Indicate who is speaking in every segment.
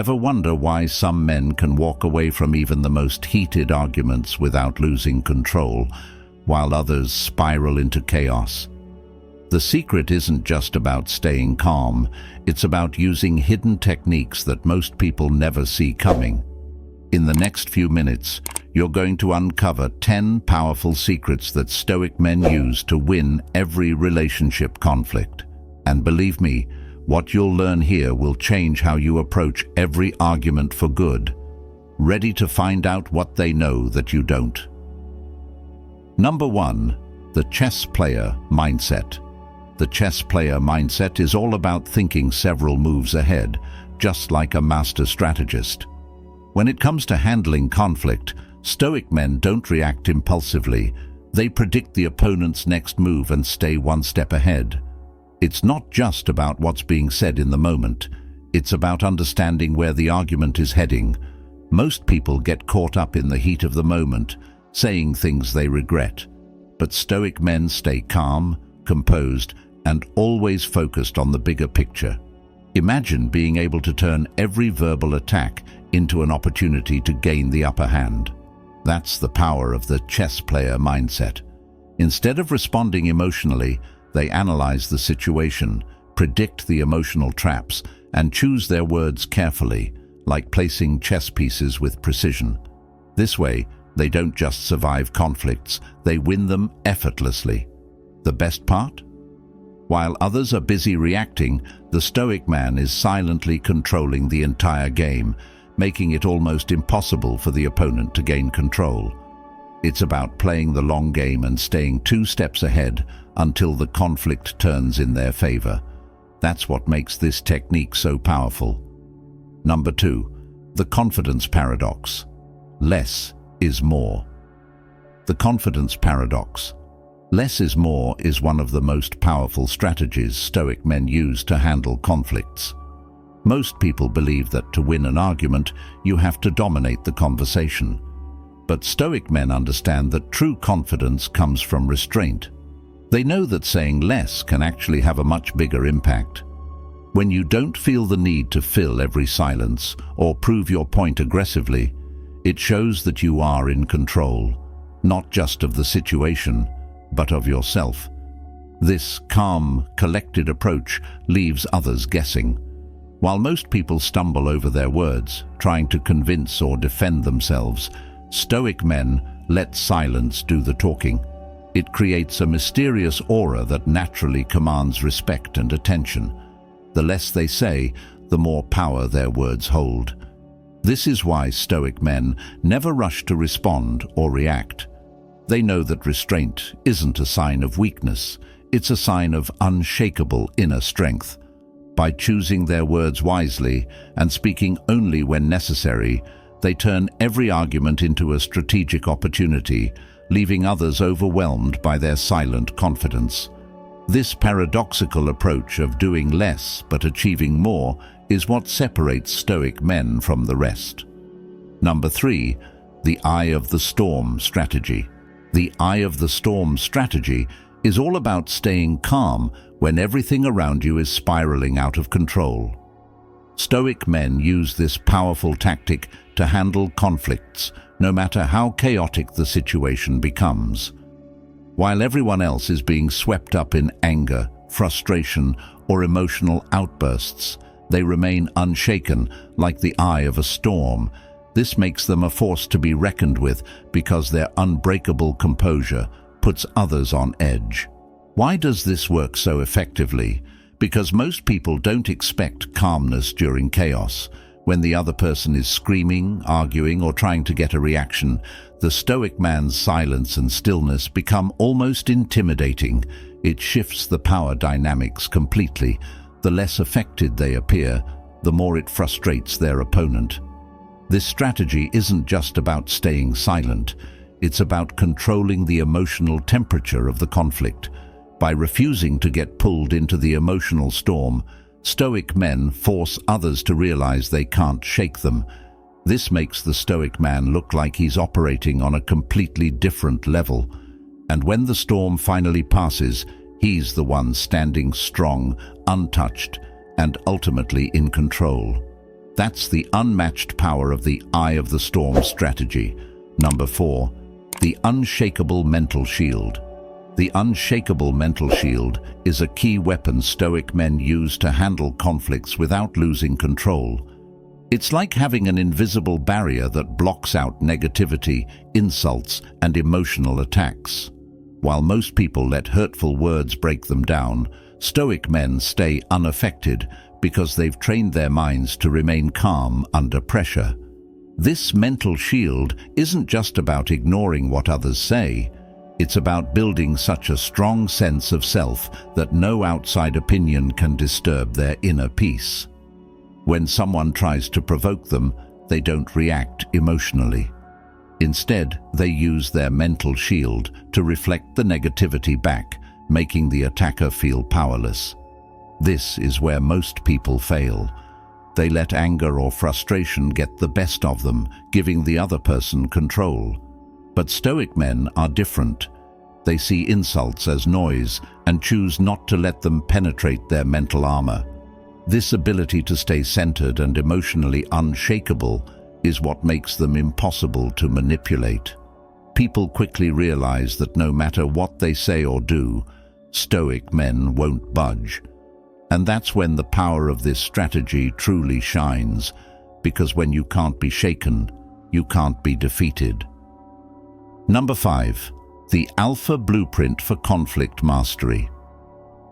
Speaker 1: Ever wonder why some men can walk away from even the most heated arguments without losing control, while others spiral into chaos? The secret isn't just about staying calm, it's about using hidden techniques that most people never see coming. In the next few minutes, you're going to uncover 10 powerful secrets that Stoic men use to win every relationship conflict. And believe me, what you'll learn here will change how you approach every argument for good. Ready to find out what they know that you don't? Number 1. The chess player mindset. The chess player mindset is all about thinking several moves ahead, just like a master strategist. When it comes to handling conflict, Stoic men don't react impulsively. They predict the opponent's next move and stay one step ahead. It's not just about what's being said in the moment. It's about understanding where the argument is heading. Most people get caught up in the heat of the moment, saying things they regret. But Stoic men stay calm, composed, and always focused on the bigger picture. Imagine being able to turn every verbal attack into an opportunity to gain the upper hand. That's the power of the chess player mindset. Instead of responding emotionally, they analyze the situation, predict the emotional traps, and choose their words carefully, like placing chess pieces with precision. This way, they don't just survive conflicts, they win them effortlessly. The best part? While others are busy reacting, the Stoic man is silently controlling the entire game, making it almost impossible for the opponent to gain control. It's about playing the long game and staying 2 steps ahead until the conflict turns in their favor. That's what makes this technique so powerful. Number 2. The confidence paradox. Less is more. The confidence paradox. Less is more is one of the most powerful strategies Stoic men use to handle conflicts. Most people believe that to win an argument, you have to dominate the conversation. But Stoic men understand that true confidence comes from restraint. They know that saying less can actually have a much bigger impact. When you don't feel the need to fill every silence or prove your point aggressively, it shows that you are in control, not just of the situation, but of yourself. This calm, collected approach leaves others guessing. While most people stumble over their words, trying to convince or defend themselves, Stoic men let silence do the talking. It creates a mysterious aura that naturally commands respect and attention. The less they say, the more power their words hold. This is why Stoic men never rush to respond or react. They know that restraint isn't a sign of weakness, it's a sign of unshakable inner strength. By choosing their words wisely and speaking only when necessary, they turn every argument into a strategic opportunity, leaving others overwhelmed by their silent confidence. This paradoxical approach of doing less but achieving more is what separates Stoic men from the rest. Number 3. The eye of the storm strategy. The eye of the storm strategy is all about staying calm when everything around you is spiraling out of control. Stoic men use this powerful tactic to handle conflicts, no matter how chaotic the situation becomes. While everyone else is being swept up in anger, frustration, or emotional outbursts, they remain unshaken, like the eye of a storm. This makes them a force to be reckoned with because their unbreakable composure puts others on edge. Why does this work so effectively? Because most people don't expect calmness during chaos. When the other person is screaming, arguing, or trying to get a reaction, the Stoic man's silence and stillness become almost intimidating. It shifts the power dynamics completely. The less affected they appear, the more it frustrates their opponent. This strategy isn't just about staying silent. It's about controlling the emotional temperature of the conflict. By refusing to get pulled into the emotional storm, Stoic men force others to realize they can't shake them. This makes the Stoic man look like he's operating on a completely different level. And when the storm finally passes, he's the one standing strong, untouched, and ultimately in control. That's the unmatched power of the eye of the storm strategy. Number 4, the unshakable mental shield. The unshakable mental shield is a key weapon Stoic men use to handle conflicts without losing control. It's like having an invisible barrier that blocks out negativity, insults, and emotional attacks. While most people let hurtful words break them down, Stoic men stay unaffected because they've trained their minds to remain calm under pressure. This mental shield isn't just about ignoring what others say. It's about building such a strong sense of self that no outside opinion can disturb their inner peace. When someone tries to provoke them, they don't react emotionally. Instead, they use their mental shield to reflect the negativity back, making the attacker feel powerless. This is where most people fail. They let anger or frustration get the best of them, giving the other person control. But Stoic men are different. They see insults as noise and choose not to let them penetrate their mental armor. This ability to stay centered and emotionally unshakable is what makes them impossible to manipulate. People quickly realize that no matter what they say or do, Stoic men won't budge. And that's when the power of this strategy truly shines, because when you can't be shaken, you can't be defeated. Number 5, the Alpha Blueprint for Conflict Mastery.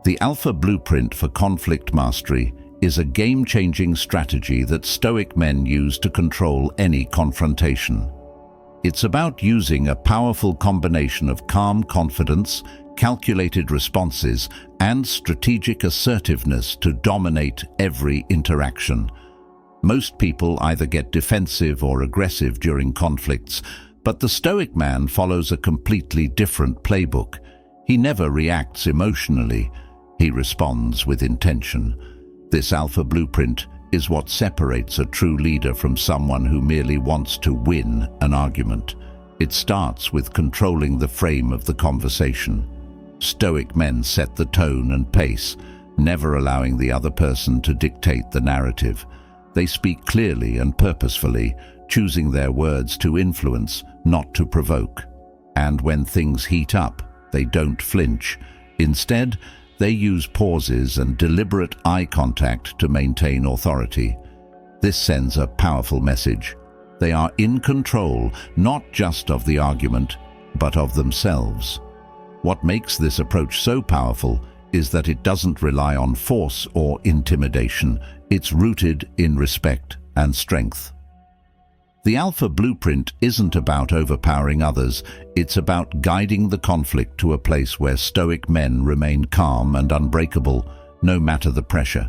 Speaker 1: The Alpha Blueprint for Conflict Mastery is a game-changing strategy that Stoic men use to control any confrontation. It's about using a powerful combination of calm confidence, calculated responses, and strategic assertiveness to dominate every interaction. Most people either get defensive or aggressive during conflicts, but the Stoic man follows a completely different playbook. He never reacts emotionally. He responds with intention. This Alpha Blueprint is what separates a true leader from someone who merely wants to win an argument. It starts with controlling the frame of the conversation. Stoic men set the tone and pace, never allowing the other person to dictate the narrative. They speak clearly and purposefully, choosing their words to influence, not to provoke. And when things heat up, they don't flinch. Instead, they use pauses and deliberate eye contact to maintain authority. This sends a powerful message. They are in control, not just of the argument, but of themselves. What makes this approach so powerful is that it doesn't rely on force or intimidation. It's rooted in respect and strength. The Alpha Blueprint isn't about overpowering others, it's about guiding the conflict to a place where Stoic men remain calm and unbreakable, no matter the pressure.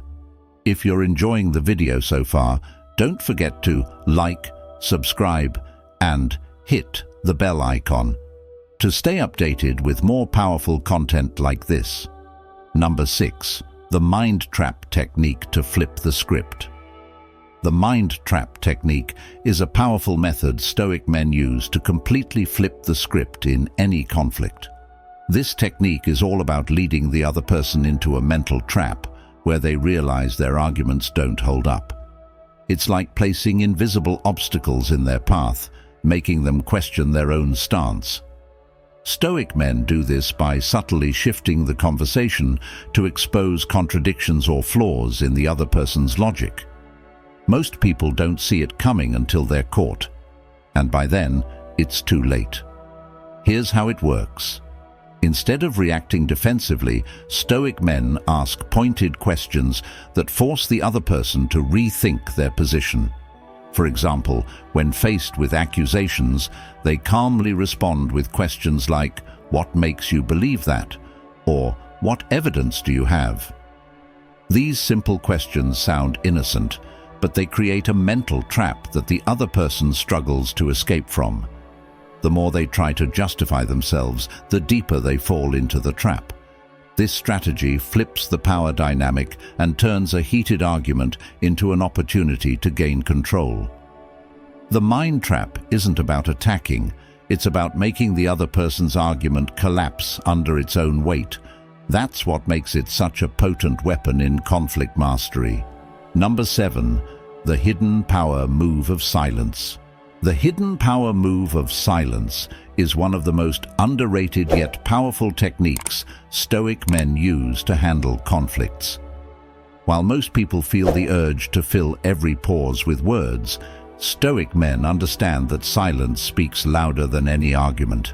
Speaker 1: If you're enjoying the video so far, don't forget to like, subscribe, and hit the bell icon to stay updated with more powerful content like this. Number 6, the mind trap technique to flip the script. The mind trap technique is a powerful method Stoic men use to completely flip the script in any conflict. This technique is all about leading the other person into a mental trap where they realize their arguments don't hold up. It's like placing invisible obstacles in their path, making them question their own stance. Stoic men do this by subtly shifting the conversation to expose contradictions or flaws in the other person's logic. Most people don't see it coming until they're caught, and by then, it's too late. Here's how it works. Instead of reacting defensively, Stoic men ask pointed questions that force the other person to rethink their position. For example, when faced with accusations, they calmly respond with questions like, "What makes you believe that?" or "What evidence do you have?" These simple questions sound innocent, but they create a mental trap that the other person struggles to escape from. The more they try to justify themselves, the deeper they fall into the trap. This strategy flips the power dynamic and turns a heated argument into an opportunity to gain control. The mind trap isn't about attacking, it's about making the other person's argument collapse under its own weight. That's what makes it such a potent weapon in conflict mastery. Number 7, The hidden power move of silence. The hidden power move of silence is one of the most underrated yet powerful techniques Stoic men use to handle conflicts. While most people feel the urge to fill every pause with words, Stoic men understand that silence speaks louder than any argument.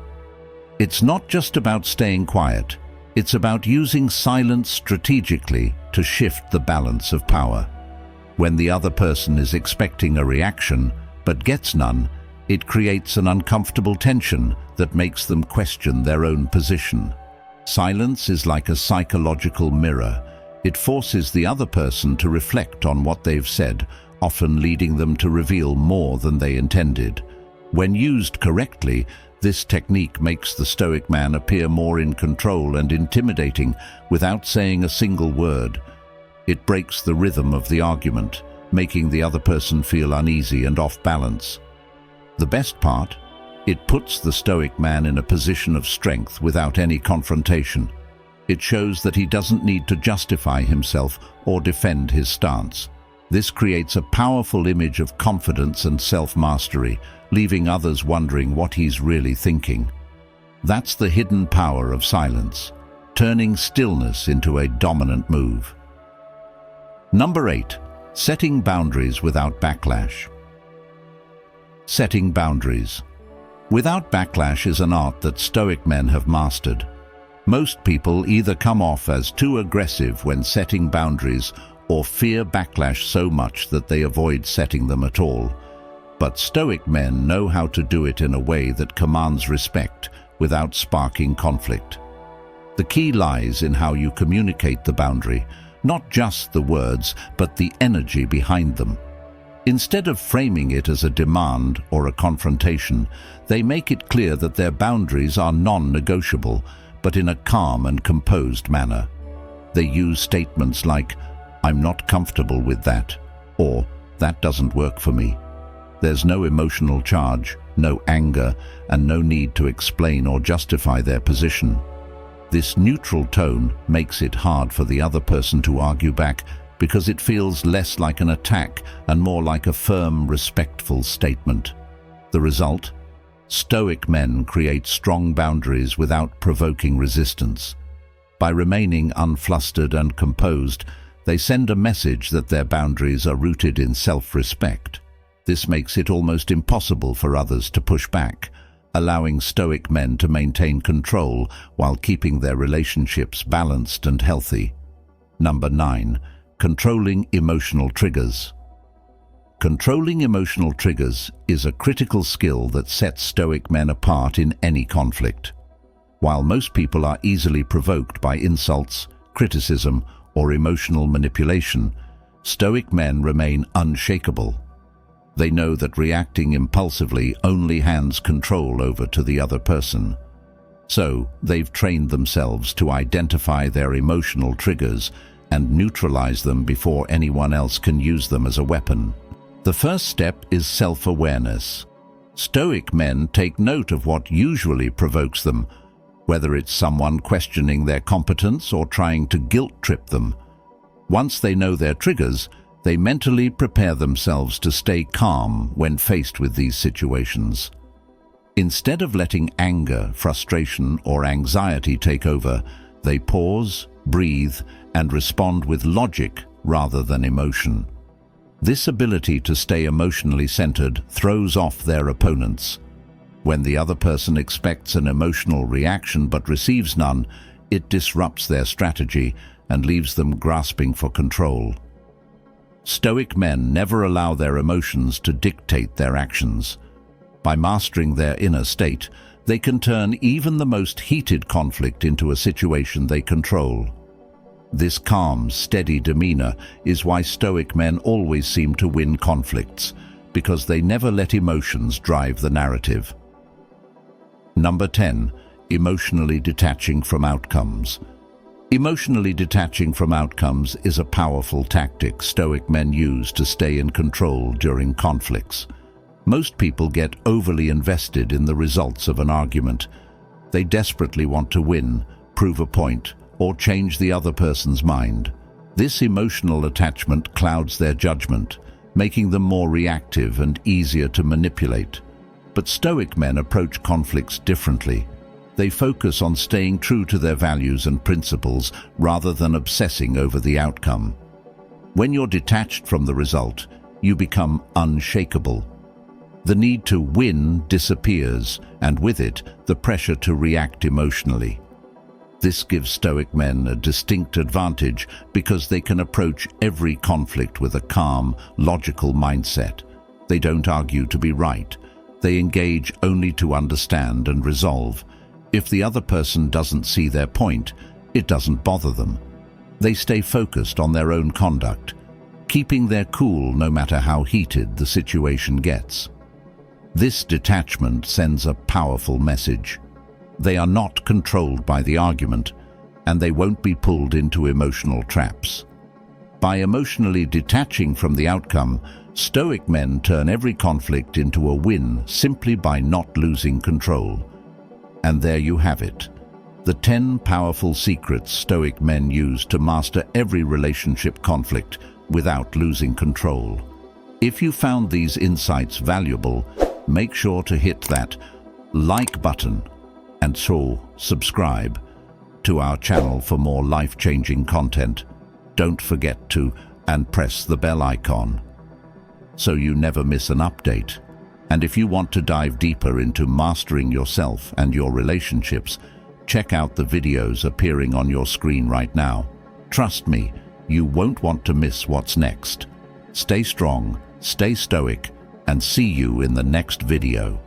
Speaker 1: It's not just about staying quiet, it's about using silence strategically to shift the balance of power. When the other person is expecting a reaction, but gets none, it creates an uncomfortable tension that makes them question their own position. Silence is like a psychological mirror. It forces the other person to reflect on what they've said, often leading them to reveal more than they intended. When used correctly, this technique makes the Stoic man appear more in control and intimidating without saying a single word. It breaks the rhythm of the argument, making the other person feel uneasy and off balance. The best part? It puts the Stoic man in a position of strength without any confrontation. It shows that he doesn't need to justify himself or defend his stance. This creates a powerful image of confidence and self-mastery, leaving others wondering what he's really thinking. That's the hidden power of silence, turning stillness into a dominant move. Number 8. Setting boundaries without backlash. Setting boundaries. Without backlash is an art that Stoic men have mastered. Most people either come off as too aggressive when setting boundaries or fear backlash so much that they avoid setting them at all. But Stoic men know how to do it in a way that commands respect without sparking conflict. The key lies in how you communicate the boundary, not just the words, but the energy behind them. Instead of framing it as a demand or a confrontation, they make it clear that their boundaries are non-negotiable, but in a calm and composed manner. They use statements like, "I'm not comfortable with that," or "that doesn't work for me." There's no emotional charge, no anger, and no need to explain or justify their position. This neutral tone makes it hard for the other person to argue back because it feels less like an attack and more like a firm, respectful statement. The result? Stoic men create strong boundaries without provoking resistance. By remaining unflustered and composed, they send a message that their boundaries are rooted in self-respect. This makes it almost impossible for others to push back, allowing Stoic men to maintain control while keeping their relationships balanced and healthy. Number 9. Controlling emotional triggers. Controlling emotional triggers is a critical skill that sets Stoic men apart in any conflict. While most people are easily provoked by insults, criticism, or emotional manipulation, Stoic men remain unshakable. They know that reacting impulsively only hands control over to the other person. So, they've trained themselves to identify their emotional triggers and neutralize them before anyone else can use them as a weapon. The first step is self-awareness. Stoic men take note of what usually provokes them, whether it's someone questioning their competence or trying to guilt-trip them. Once they know their triggers, they mentally prepare themselves to stay calm when faced with these situations. Instead of letting anger, frustration, or anxiety take over, they pause, breathe, and respond with logic rather than emotion. This ability to stay emotionally centered throws off their opponents. When the other person expects an emotional reaction but receives none, it disrupts their strategy and leaves them grasping for control. Stoic men never allow their emotions to dictate their actions. By mastering their inner state, they can turn even the most heated conflict into a situation they control. This calm, steady demeanor is why Stoic men always seem to win conflicts, because they never let emotions drive the narrative. Number 10. Emotionally detaching from outcomes. Emotionally detaching from outcomes is a powerful tactic Stoic men use to stay in control during conflicts. Most people get overly invested in the results of an argument. They desperately want to win, prove a point, or change the other person's mind. This emotional attachment clouds their judgment, making them more reactive and easier to manipulate. But Stoic men approach conflicts differently. They focus on staying true to their values and principles rather than obsessing over the outcome. When you're detached from the result, you become unshakable. The need to win disappears, and with it, the pressure to react emotionally. This gives Stoic men a distinct advantage because they can approach every conflict with a calm, logical mindset. They don't argue to be right. They engage only to understand and resolve. If the other person doesn't see their point, it doesn't bother them. They stay focused on their own conduct, keeping their cool no matter how heated the situation gets. This detachment sends a powerful message. They are not controlled by the argument, and they won't be pulled into emotional traps. By emotionally detaching from the outcome, Stoic men turn every conflict into a win simply by not losing control. And there you have it. The 10 powerful secrets Stoic men use to master every relationship conflict without losing control. If you found these insights valuable, make sure to hit that like button and so subscribe to our channel for more life-changing content. Don't forget to press the bell icon so you never miss an update. And if you want to dive deeper into mastering yourself and your relationships, check out the videos appearing on your screen right now. Trust me, you won't want to miss what's next. Stay strong, stay stoic, and see you in the next video.